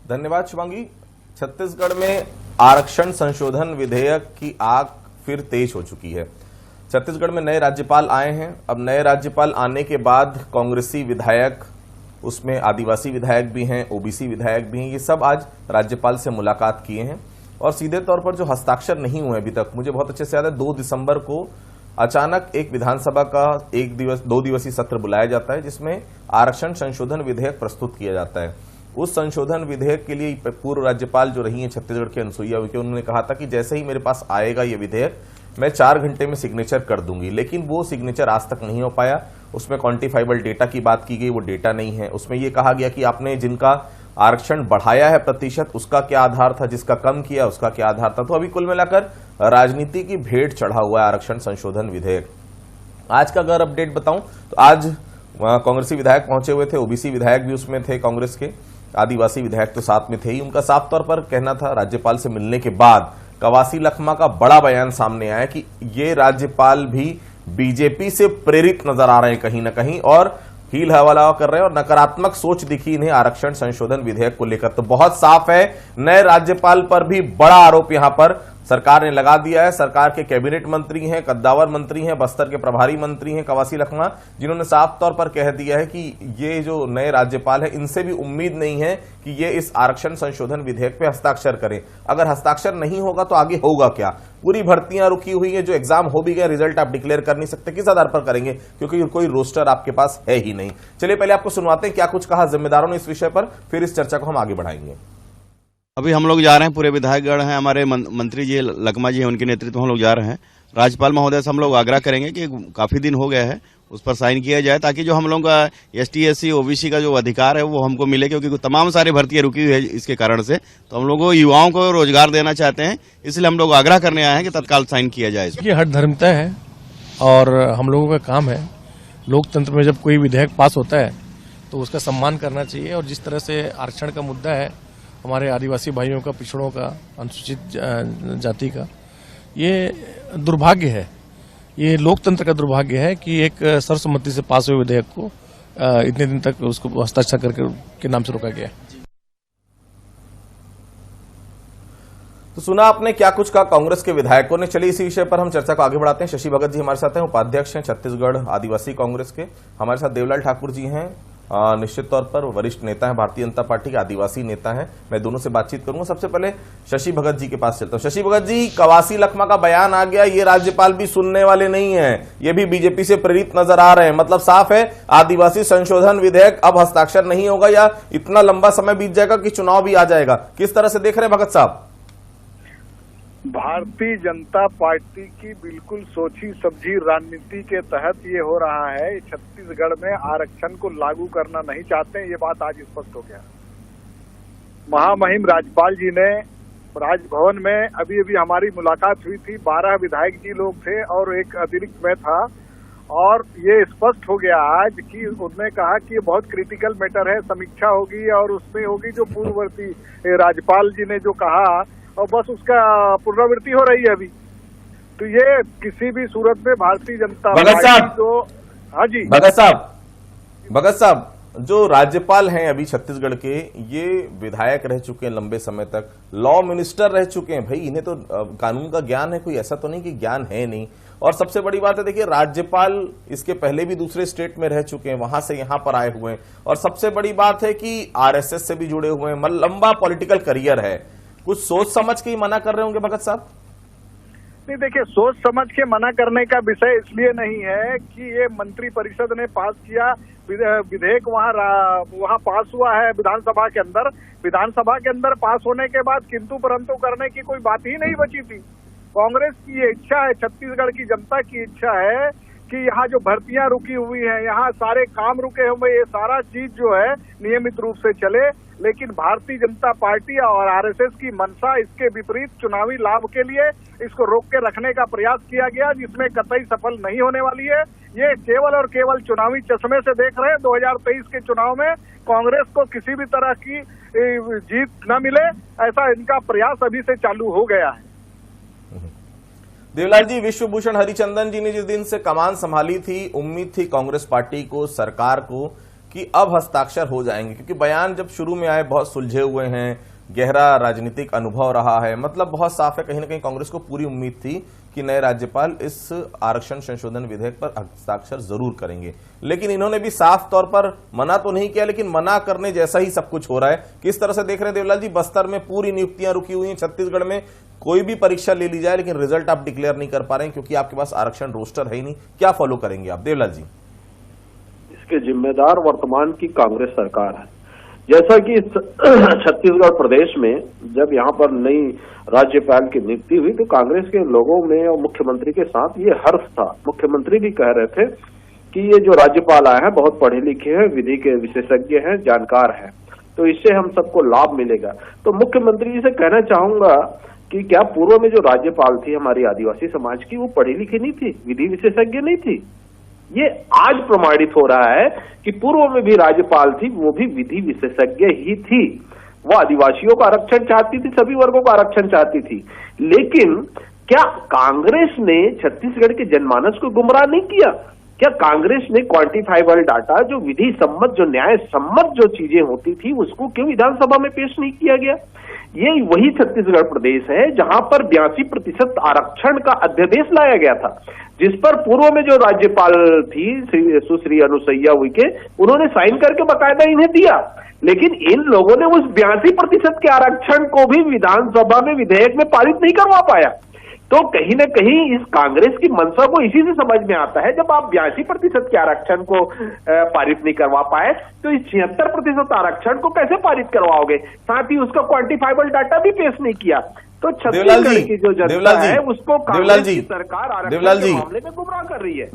धन्यवाद शुभांगी। छत्तीसगढ़ में आरक्षण संशोधन विधेयक की आग फिर तेज हो चुकी है। छत्तीसगढ़ में नए राज्यपाल आए हैं। अब नए राज्यपाल आने के बाद कांग्रेसी विधायक, उसमें आदिवासी विधायक भी हैं, ओबीसी विधायक भी हैं, ये सब आज राज्यपाल से मुलाकात किए हैं और सीधे तौर पर जो हस्ताक्षर नहीं हुए अभी तक, मुझे बहुत अच्छे से याद है 2 दिसंबर को अचानक एक विधानसभा का 2 दिवसीय सत्र बुलाया जाता है जिसमें आरक्षण संशोधन विधेयक प्रस्तुत किया जाता है। उस संशोधन विधेयक के लिए पूर्व राज्यपाल जो रही हैं छत्तीसगढ़ की अनुसुईया उइके, उन्होंने कहा था कि जैसे ही मेरे पास आएगा ये विधेयक मैं 4 घंटे में सिग्नेचर कर दूंगी, लेकिन वो सिग्नेचर आज तक नहीं हो पाया। उसमें क्वांटिफाइबल डेटा की बात की गई, वो डेटा नहीं है। उसमें ये कहा गया कि आपने जिनका आरक्षण बढ़ाया है प्रतिशत, उसका क्या आधार था, जिसका कम किया उसका क्या आधार था। तो अभी कुल मिलाकर राजनीति की भेंट चढ़ा हुआ है आरक्षण संशोधन विधेयक। आज का अगर अपडेट बताऊं तो आज कांग्रेसी विधायक पहुंचे हुए थे, ओबीसी विधायक भी उसमें थे कांग्रेस के, आदिवासी विधायक तो साथ में थे ही। उनका साफ तौर पर कहना था राज्यपाल से मिलने के बाद, कवासी लखमा का बड़ा बयान सामने आया कि ये राज्यपाल भी बीजेपी से प्रेरित नजर आ रहे हैं कहीं ना कहीं और हील हवाला कर रहे हैं और नकारात्मक सोच दिखी इन्हें आरक्षण संशोधन विधेयक को लेकर। तो बहुत साफ है, नए राज्यपाल पर भी बड़ा आरोप यहां पर सरकार ने लगा दिया है। सरकार के कैबिनेट मंत्री हैं, कद्दावर मंत्री हैं, बस्तर के प्रभारी मंत्री हैं कवासी लखमा, जिन्होंने साफ तौर पर कह दिया है कि ये जो नए राज्यपाल है इनसे भी उम्मीद नहीं है कि ये इस आरक्षण संशोधन विधेयक पे हस्ताक्षर करें। अगर हस्ताक्षर नहीं होगा तो आगे होगा क्या? पूरी भर्तियां रुकी हुई है, जो एग्जाम हो भी गए रिजल्ट आप डिक्लेयर कर नहीं सकते, किस आधार पर करेंगे? क्योंकि कोई रोस्टर आपके पास है ही नहीं। चलिए पहले आपको सुनवाते हैं क्या कुछ कहा जिम्मेदारों ने इस विषय पर, फिर इस चर्चा को हम आगे बढ़ाएंगे। अभी हम लोग जा रहे हैं, पूरे विधायकगण हैं, हमारे मंत्री जी लखमा जी हैं, उनके नेतृत्व में हम लोग जा रहे हैं। राज्यपाल महोदय से हम लोग आग्रह करेंगे कि काफी दिन हो गया है उस पर साइन किया जाए, ताकि जो हम लोगों का एसटी एससी ओबीसी का जो अधिकार है वो हमको मिले, क्योंकि तमाम सारी भर्तियां रुकी हुई है इसके कारण से। तो हम लोग युवाओं को रोजगार देना चाहते हैं, इसलिए हम लोग आग्रह करने आए हैं कि तत्काल साइन किया जाए। ये हर धर्मता है और हम लोगों का काम है। लोकतंत्र में जब कोई विधेयक पास होता है तो उसका सम्मान करना चाहिए। और जिस तरह से आरक्षण का मुद्दा है हमारे आदिवासी भाइयों का, पिछड़ों का, अनुसूचित जाति का, ये दुर्भाग्य है, ये लोकतंत्र का दुर्भाग्य है कि एक सर्वसम्मति से पास हुए विधेयक को इतने दिन तक उसको हस्ताक्षर करके के नाम से रोका गया। तो सुना आपने क्या कुछ कहा कांग्रेस के विधायकों ने। चलिए इसी विषय पर हम चर्चा को आगे बढ़ाते हैं। शशि भगत जी हमारे साथ हैं, उपाध्यक्ष हैं छत्तीसगढ़ आदिवासी कांग्रेस के। हमारे साथ देवलाल ठाकुर जी हैं, निश्चित तौर पर वरिष्ठ नेता है, भारतीय जनता पार्टी के आदिवासी नेता हैं। मैं दोनों से बातचीत करूंगा। सबसे पहले शशि भगत जी के पास चलता हूं। शशि भगत जी, कवासी लखमा का बयान आ गया, ये राज्यपाल भी सुनने वाले नहीं है, ये भी बीजेपी से प्रेरित नजर आ रहे हैं। मतलब साफ है आदिवासी संशोधन विधेयक अब हस्ताक्षर नहीं होगा या इतना लंबा समय बीत जाएगा कि चुनाव भी आ जाएगा। किस तरह से देख रहे हैं भगत साहब? भारतीय जनता पार्टी की बिल्कुल सोची समझी रणनीति के तहत ये हो रहा है। छत्तीसगढ़ में आरक्षण को लागू करना नहीं चाहते हैं, ये बात आज स्पष्ट हो गया। महामहिम राज्यपाल जी ने राजभवन में अभी अभी हमारी मुलाकात हुई थी, 12 विधायक जी लोग थे और एक अतिरिक्त मैं था, और ये स्पष्ट हो गया आज कि उन्होंने कहा कि ये बहुत क्रिटिकल मैटर है, समीक्षा होगी और उसमें होगी जो पूर्ववर्ती राज्यपाल जी ने जो कहा, और बस उसका पुनरावृत्ति हो रही है अभी। तो ये किसी भी सूरत में भारतीय जनता पार्टी तो हाँ जी भगत साहब जो राज्यपाल हैं अभी छत्तीसगढ़ के, ये विधायक रह चुके हैं लंबे समय तक, लॉ मिनिस्टर रह चुके हैं। भाई इन्हें तो कानून का ज्ञान है, कोई ऐसा तो नहीं कि ज्ञान है नहीं। और सबसे बड़ी बात है, देखिए राज्यपाल इसके पहले भी दूसरे स्टेट में रह चुके हैं, वहां से यहां पर आए हुए हैं। और सबसे बड़ी बात है कि आरएसएस से भी जुड़े हुए हैं, मतलब लंबा पॉलिटिकल करियर है। कुछ सोच समझ के ही मना कर रहे होंगे भगत साहब? नहीं, देखिए सोच समझ के मना करने का विषय इसलिए नहीं है कि ये मंत्री परिषद ने पास किया विधेयक, वहाँ पास हुआ है विधानसभा के अंदर। विधानसभा के अंदर पास होने के बाद किंतु परंतु करने की कोई बात ही नहीं बची थी। कांग्रेस की ये इच्छा है, छत्तीसगढ़ की जनता की इच्छा है कि यहाँ जो भर्तियां रुकी हुई हैं, यहाँ सारे काम रुके हुए, ये सारा चीज जो है नियमित रूप से चले। लेकिन भारतीय जनता पार्टी और आरएसएस की मंशा इसके विपरीत चुनावी लाभ के लिए इसको रोक के रखने का प्रयास किया गया, जिसमें कतई सफल नहीं होने वाली है। ये केवल और केवल चुनावी चश्मे से देख रहे हैं। 2023 के चुनाव में कांग्रेस को किसी भी तरह की जीत न मिले, ऐसा इनका प्रयास अभी से चालू हो गया है। देवलाल जी, विश्वभूषण हरिचंदन जी ने जिस दिन से कमान संभाली थी, उम्मीद थी कांग्रेस पार्टी को, सरकार को, कि अब हस्ताक्षर हो जाएंगे, क्योंकि बयान जब शुरू में आए बहुत सुलझे हुए हैं, गहरा राजनीतिक अनुभव रहा है, मतलब बहुत साफ है, कहीं ना कहीं कांग्रेस को पूरी उम्मीद थी कि नए राज्यपाल इस आरक्षण संशोधन विधेयक पर हस्ताक्षर जरूर करेंगे। लेकिन इन्होंने भी साफ तौर पर मना तो नहीं किया, लेकिन मना करने जैसा ही सब कुछ हो रहा है। किस तरह से देख रहे हैं देवलाल जी? बस्तर में पूरी नियुक्तियां रुकी हुई हैं, छत्तीसगढ़ में कोई भी परीक्षा ले ली जाए लेकिन रिजल्ट आप डिक्लेयर नहीं कर पा रहे हैं क्योंकि आपके पास आरक्षण रोस्टर है ही नहीं। क्या फॉलो करेंगे आप देवलाल जी? इसके जिम्मेदार वर्तमान की कांग्रेस सरकार है। जैसा कि छत्तीसगढ़ प्रदेश में जब यहाँ पर नई राज्यपाल की नियुक्ति हुई तो कांग्रेस के लोगों में और मुख्यमंत्री के साथ ये हर्ष था। मुख्यमंत्री भी कह रहे थे कि ये जो राज्यपाल आए हैं बहुत पढ़े लिखे हैं, विधि के विशेषज्ञ हैं, जानकार हैं, तो इससे हम सबको लाभ मिलेगा। तो मुख्यमंत्री जी से कहना चाहूंगा कि क्या पूर्व में जो राज्यपाल थी हमारी आदिवासी समाज की, वो पढ़ी लिखी नहीं थी, विधि विशेषज्ञ नहीं थी? ये आज प्रमाणित हो रहा है कि पूर्व में भी राज्यपाल थी, वो भी विधि विशेषज्ञ ही थी। वो आदिवासियों का आरक्षण चाहती थी, सभी वर्गों का आरक्षण चाहती थी। लेकिन क्या कांग्रेस ने छत्तीसगढ़ के जनमानस को गुमराह नहीं किया? क्या कांग्रेस ने क्वांटिफाइबल डाटा, जो विधि सम्मत, जो न्याय सम्मत जो चीजें होती थी, उसको क्यों विधानसभा में पेश नहीं किया गया? ये वही छत्तीसगढ़ प्रदेश है जहां पर 82% आरक्षण का अध्यादेश लाया गया था, जिस पर पूर्व में जो राज्यपाल थी सुश्री अनुसुईया उइके, उन्होंने साइन करके बकायदा इन्हें दिया। लेकिन इन लोगों ने उस 82% के आरक्षण को भी विधानसभा में विधेयक में पारित नहीं करवा पाया। तो कहीं न कहीं इस कांग्रेस की मंशा को इसी से समझ में आता है, जब आप 82% के आरक्षण को पारित नहीं करवा पाए तो इस 76% आरक्षण को कैसे पारित करवाओगे? साथ ही उसका क्वांटिफाइबल डाटा भी पेश नहीं किया। तो छत्तीसगढ़ की जो जनता है उसको कांग्रेस की सरकार आरक्षण के मामले में गुमराह कर रही है।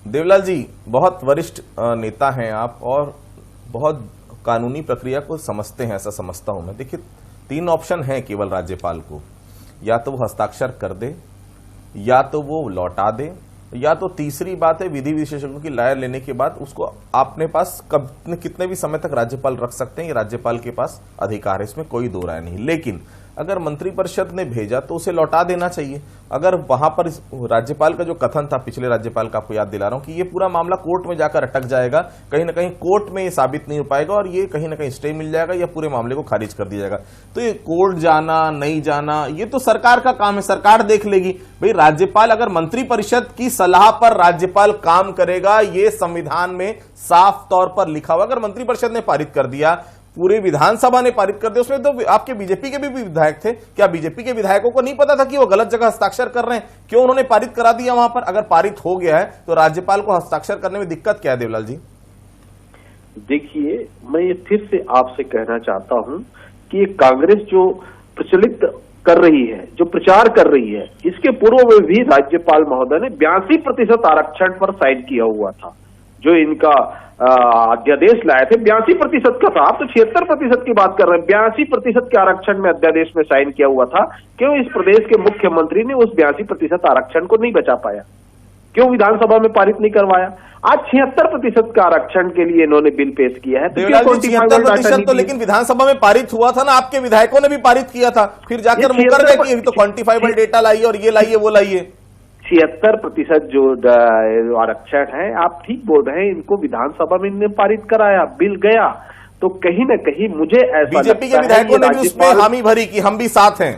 देवलाल जी बहुत वरिष्ठ नेता हैं आप और बहुत कानूनी प्रक्रिया को समझते हैं, ऐसा समझता हूं मैं। देखिए 3 ऑप्शन हैं केवल राज्यपाल को, या तो वो हस्ताक्षर कर दे, या तो वो लौटा दे, या तो तीसरी बात है विधि विशेषज्ञों की राय लेने के बाद उसको अपने पास कितने भी समय तक राज्यपाल रख सकते हैं, ये राज्यपाल के पास अधिकार है, इसमें कोई दो राय नहीं। लेकिन अगर मंत्रिपरिषद ने भेजा तो उसे लौटा देना चाहिए। अगर वहां पर राज्यपाल का जो कथन था, पिछले राज्यपाल का आपको याद दिला रहा हूं कि ये पूरा मामला कोर्ट में जाकर अटक जाएगा, कहीं ना कहीं कोर्ट में ये साबित नहीं हो पाएगा और ये कहीं ना कहीं स्टे मिल जाएगा या पूरे मामले को खारिज कर दिया जाएगा। तो ये कोर्ट जाना नहीं जाना ये तो सरकार का काम है, सरकार देख लेगी। भाई राज्यपाल, अगर मंत्रिपरिषद की सलाह पर राज्यपाल काम करेगा, ये संविधान में साफ तौर पर लिखा हुआ। अगर मंत्रिपरिषद ने पारित कर दिया, पूरे विधानसभा ने पारित कर दिया, उसमें तो आपके बीजेपी के भी विधायक थे, क्या बीजेपी के विधायकों को नहीं पता था कि वो गलत जगह हस्ताक्षर कर रहे हैं? क्यों उन्होंने पारित करा दिया वहां पर? अगर पारित हो गया है तो राज्यपाल को हस्ताक्षर करने में दिक्कत क्या है देवलाल जी? देखिए, मैं ये फिर से आपसे कहना चाहता हूं कि ये कांग्रेस जो प्रचलित कर रही है, जो प्रचार कर रही है, इसके पूर्व में भी राज्यपाल महोदय ने 82% आरक्षण पर साइन किया हुआ था। जो इनका अध्यादेश लाए थे 82% का था, आप तो 76% की बात कर रहे हैं। 82% के आरक्षण में अध्यादेश में साइन किया हुआ था। क्यों इस प्रदेश के मुख्यमंत्री ने उस 82% आरक्षण को नहीं बचा पाया? क्यों विधानसभा में पारित नहीं करवाया? आज 76% का आरक्षण के लिए इन्होंने बिल पेश किया है। 76% तो लेकिन विधानसभा में पारित हुआ था ना, आपके विधायकों ने भी पारित किया था, फिर जाकर मुकर गए कि तो क्वांटिफाइबल डेटा लाइए और ये लाइए वो लाइए। 76% जो आरक्षण है, आप ठीक बोल रहे हैं, इनको विधानसभा में इन्होंने पारित कराया, बिल गया। तो कहीं न कहीं मुझे ऐसा बीजेपी के विधायकों ने भी उसमें हामी भरी कि हम भी साथ हैं।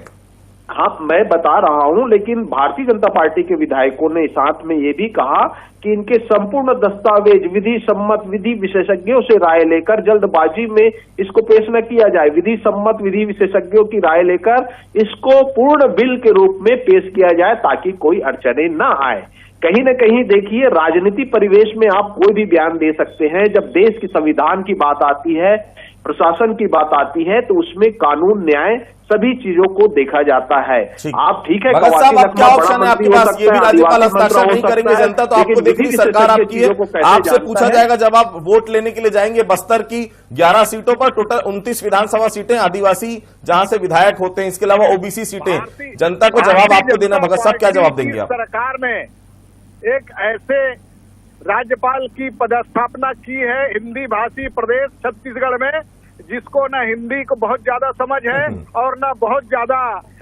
हाँ, मैं बता रहा हूं, लेकिन भारतीय जनता पार्टी के विधायकों ने साथ में ये भी कहा कि इनके संपूर्ण दस्तावेज विधि सम्मत, विधि विशेषज्ञों से राय लेकर जल्दबाजी में इसको पेश न किया जाए। विधि सम्मत, विधि विशेषज्ञों की राय लेकर इसको पूर्ण बिल के रूप में पेश किया जाए ताकि कोई अड़चने न आए। कहीं न कहीं देखिए, राजनीति परिवेश में आप कोई भी बयान दे सकते हैं। जब देश की संविधान की बात आती है, प्रशासन की बात आती है, तो उसमें कानून, न्याय, सभी चीजों को देखा जाता है। आप ठीक है, क्या ऑप्शन है आपके पास? ये भी राज्यपाल हस्ताक्षर नहीं करेंगे, जनता तो आपको देख रही, सरकार आपकी है, आपसे पूछा जाएगा जब आप वोट लेने के लिए जाएंगे। बस्तर की 11 सीटों पर टोटल 29 विधानसभा सीटें आदिवासी जहां से विधायक होते हैं, इसके अलावा ओबीसी सीटें, जनता को जवाब आपको देना। भगत साहब क्या जवाब देंगे आप? सरकार ने एक ऐसे राज्यपाल की पदस्थापना की है हिंदी भाषी प्रदेश छत्तीसगढ़ में, जिसको न हिंदी को बहुत ज्यादा समझ है और न बहुत ज्यादा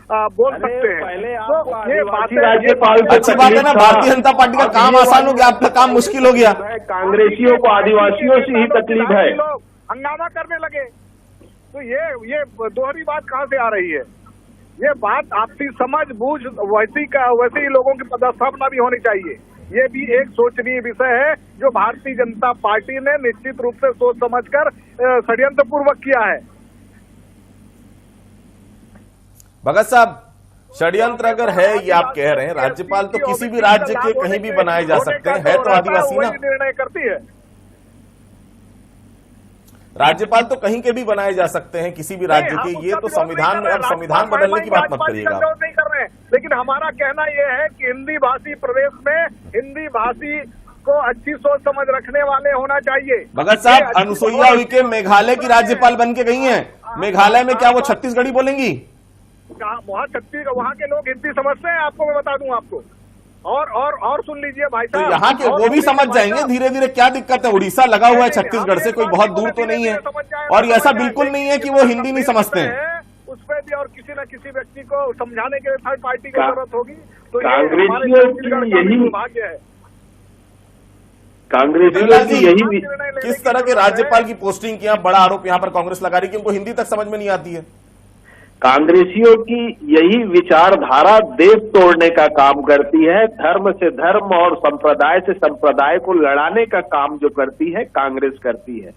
बोल सकते हैं। पहले तो ये बातें राज्यपाल को अच्छी बात है ना, भारतीय जनता पार्टी का काम आसान हो गया, आपका काम मुश्किल हो गया। कांग्रेसियों को आदिवासियों से ही तकलीफ है। लोग हंगामा करने लगे, तो ये दोहरी बात कहाँ से आ रही है? ये बात आपसी समझ बूझ वैसे ही लोगों की पदस्थापना भी होनी चाहिए। ये भी एक सोचनीय विषय है जो भारतीय जनता पार्टी ने निश्चित रूप से सोच समझकर षड्यंत्र पूर्वक किया है। भगत साहब, षड्यंत्र अगर है ये आप कह रहे हैं, राज्यपाल तो किसी भी राज्य के कहीं भी बनाए जा सकते हैं, है तो आदिवासी ना। निर्णय करती है राज्यपाल तो कहीं के भी बनाए जा सकते हैं, किसी भी राज्य के। ये तो संविधान में, अब संविधान बदलने की बात मत करिएगा। नहीं कर रहे हैं, लेकिन हमारा कहना यह है कि हिंदी भाषी प्रदेश में हिंदी भाषी को अच्छी सोच समझ रखने वाले होना चाहिए। भगत साहब, अनुसुईया उइके मेघालय की राज्यपाल बन के गई हैं। मेघालय में क्या वो छत्तीसगढ़ी बोलेंगी? वहाँ के लोग हिंदी समझते हैं, आपको मैं बता दूं आपको। और सुन लीजिए भाई तो साहब, यहाँ के वो भी समझ जाएंगे धीरे धीरे। क्या दिक्कत है? उड़ीसा लगा हुआ है छत्तीसगढ़ से, कोई बहुत दूर तो नहीं है। और ऐसा बिल्कुल नहीं है कि वो हिंदी नहीं समझते हैं। उस पर भी और किसी न किसी व्यक्ति को समझाने के लिए थर्ड पार्टी की जरूरत होगी। तो कांग्रेसियों की यही भाग्य है। कांग्रेसियों की यही किस तरह के राज्यपाल की पोस्टिंग किया, बड़ा आरोप यहाँ पर कांग्रेस लगा रही है कि उनको हिंदी तक समझ में नहीं आती है। कांग्रेसियों की यही विचारधारा देश तोड़ने का काम करती है। धर्म से धर्म और संप्रदाय से संप्रदाय को लड़ाने का काम जो करती है कांग्रेस करती है।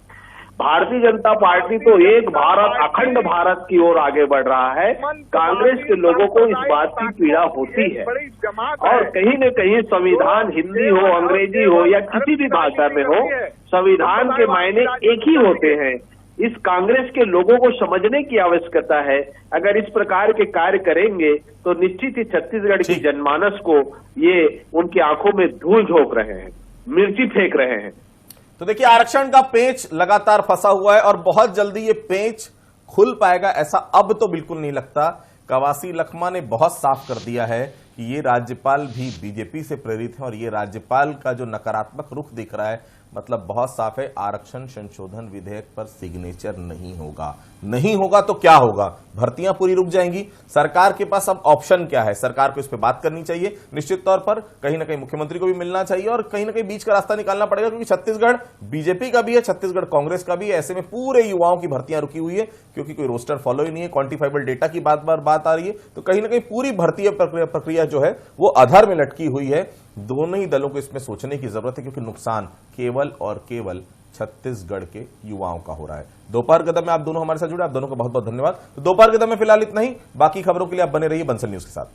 भारतीय जनता पार्टी तो एक भारत, अखंड भारत की ओर आगे बढ़ रहा है। कांग्रेस के लोगों को इस बात की पीड़ा होती है और कहीं न कहीं संविधान हिंदी हो, अंग्रेजी हो या किसी भी भाषा में हो, संविधान के मायने एक ही होते हैं। इस कांग्रेस के लोगों को समझने की आवश्यकता है। अगर इस प्रकार के कार्य करेंगे तो निश्चित ही छत्तीसगढ़ की जनमानस को ये उनकी आंखों में धूल झोंक रहे हैं, मिर्ची फेंक रहे हैं। तो देखिए, आरक्षण का पेंच लगातार फंसा हुआ है और बहुत जल्दी ये पेंच खुल पाएगा ऐसा अब तो बिल्कुल नहीं लगता। कवासी लखमा ने बहुत साफ कर दिया है कि ये राज्यपाल भी बीजेपी से प्रेरित है और ये राज्यपाल का जो नकारात्मक रुख दिख रहा है, मतलब बहुत साफ है, आरक्षण संशोधन विधेयक पर सिग्नेचर नहीं होगा। नहीं होगा तो क्या होगा? भर्तियां पूरी रुक जाएंगी। सरकार के पास अब ऑप्शन क्या है? सरकार को इस पे बात करनी चाहिए। निश्चित तौर पर कहीं ना कहीं मुख्यमंत्री को भी मिलना चाहिए और कहीं ना कहीं बीच का रास्ता निकालना पड़ेगा, क्योंकि छत्तीसगढ़ बीजेपी का भी है, छत्तीसगढ़ कांग्रेस का भी है। ऐसे में पूरे युवाओं की भर्तियां रुकी हुई है क्योंकि कोई रोस्टर फॉलो ही नहीं है। क्वांटिफाइबल डेटा की बात आ रही है, तो कहीं ना कहीं पूरी भर्ती प्रक्रिया जो है वो अधर में लटकी हुई है। दोनों ही दलों को इसमें सोचने की जरूरत है, क्योंकि नुकसान केवल और केवल छत्तीसगढ़ के युवाओं का हो रहा है। दोपहर कदम में आप दोनों हमारे साथ जुड़े, आप दोनों का बहुत बहुत धन्यवाद। तो दोपहर कदम में फिलहाल इतना ही। बाकी खबरों के लिए आप बने रहिए बंसल न्यूज के साथ।